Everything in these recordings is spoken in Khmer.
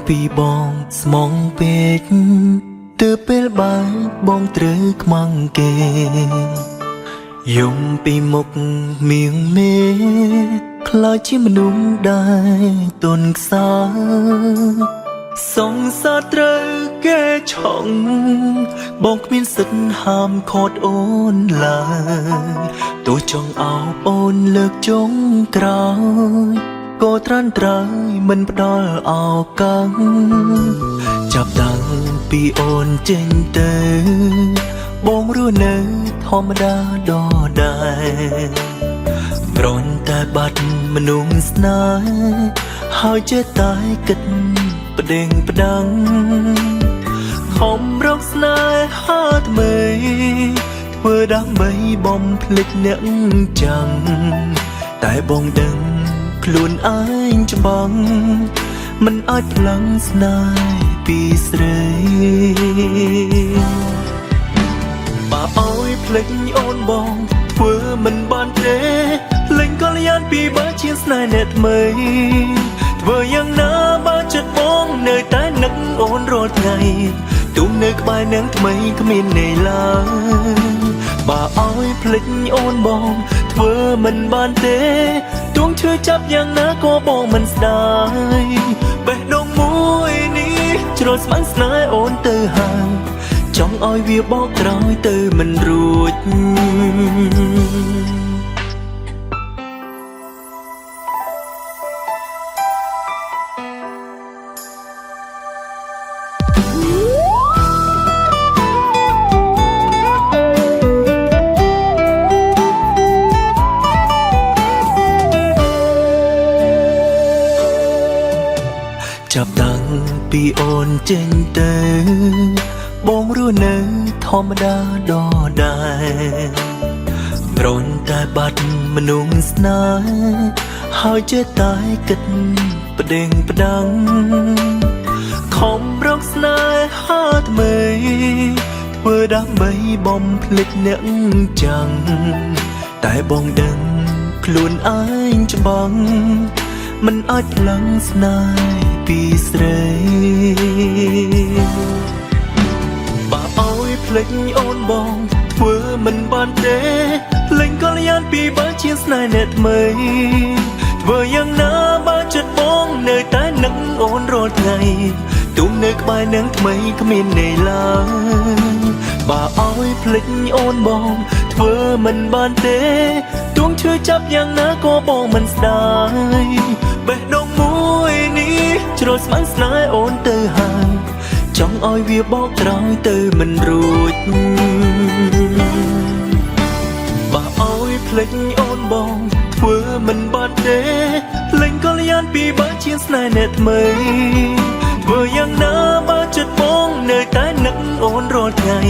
ពីបងស្មងពេកទើបពេលបើបងត្រូវខ្មាំងគេយំពីមុខមៀងមេខ្លាចជាមនុស្សដែលទន់ខ្សោយសង្សារត្រូវគេឆក់បងគ្មានសិទ្ធិហាមឃាត់អូនឡើយទោះចង់អោបអូនលើកចុងក្រោយក៏ត្រាន់ត្រើយមិនផ្ដល់ឱកាសចាប់តាំងពីអូនចេញទៅបងរស់នៅធម្មតាដដែលគ្រាន់តែបាត់មនុស្សស្នេហ៍ហើយចេះតែគិតផ្ដេងផ្ដាំងខំរកស្នេហាថ្មីធ្វើដើម្បីបំភ្លេចអ្នកចាំតែបងដឹងខ្លួនឯងច្បាស់មិនអាចផ្លឹងស្នេហ៍ពីស្រីបើអើយភ្លេចអូនបងធ្វើមិនបានទេលេងកល្យានពីបើជាស្នេហ៍អ្នកថ្មីធ្វើយ៉ាងណាបើចិត្តបងនៅតែនឹកអូនរាល់ថ្ងៃទុំនៅក្បែរនឹងថ្មីគ្មានន័យឡើយបើអើយភ្លេចអូនបងធ្វើមិនបានទេទងឈឺចាប់យ៉ាងណាក៏បងមិនស្ដាយបេះដូងមួយនេះជ្រុលស្មាំងស្នេហ៍អូនទៅហើយចង់ឲ្យវាបកក្រោយទៅមិនរួចចាប់តាំងពីអូនចេញទៅបងរស់នៅធម្មតាដដែលគ្រាន់តែបាត់មនុស្សស្នេហ៍ហើយចេះតែគិតផ្ដេងផ្ដាំងខំរកស្នេហាថ្មីធ្វើដើម្បីបំភ្លេចអ្នកចាំតែបងដឹងខ្លួនឯងច្បាស់មិនអាចផ្លឹងស្នេហ៍ពីស្រីបើអើយភ្លេចអូនបងធ្វើមិនបានទេលេងកល្យានពីបើជាស្នេហ៍អ្នកថ្មីធ្វើយ៉ាងណាបើចិត្តបងនៅតែនឹកអូនរាល់ថ្ងៃទុំនៅក្បែរនឹងថ្មីគ្មានន័យឡើយបើអើយភ្លេចអូនបងធ្វើមិនបានទេទងឈឺចាប់យ៉ាងណាក៏បងមិនស្ដាយបេះដូងមួយនេះជ្រុលស្មាំងស្នេហ៍អូនទៅហើយចង់ឲ្យវាបកក្រោយទៅមិនរួចបើអើយភ្លេចអូនបងធ្វើមិនបានទេលេងកល្យានពីបើជាស្នេហ៍អ្នកថ្មីធ្វើយ៉ាងណាបើចិត្តបងនៅតែនឹកអូនរាល់ថ្ងៃ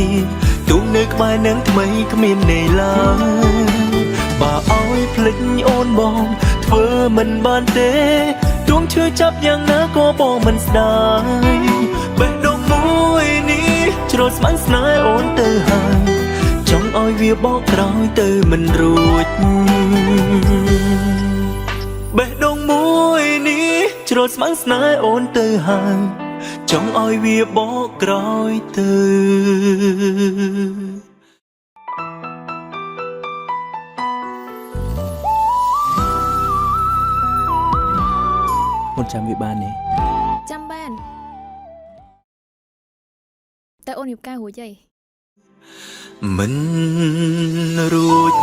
ទុំនៅក្បែរនឹងថ្មីគ្មានន័យឡើយបើអើយភ្លេចអូនបងធ្វើមិនបានទេទងឈឺចាប់យ៉ាងណាក៏បងមិនស្ដាយបេះដូងមួយនេះជ្រុលស្មាំងស្នេហ៍អូនទៅហើយចង់ឲ្យវាបកក្រោយទៅមិនរួចបេះដូងមួយនេះជ្រុលស្មាំងស្នេហ៍អូនទៅហើយចង់ឲ្យវាបកក្រោយទៅមុនចាំវាបានទេចាំបានតែអូនរៀបការរួចហើយមិនរួច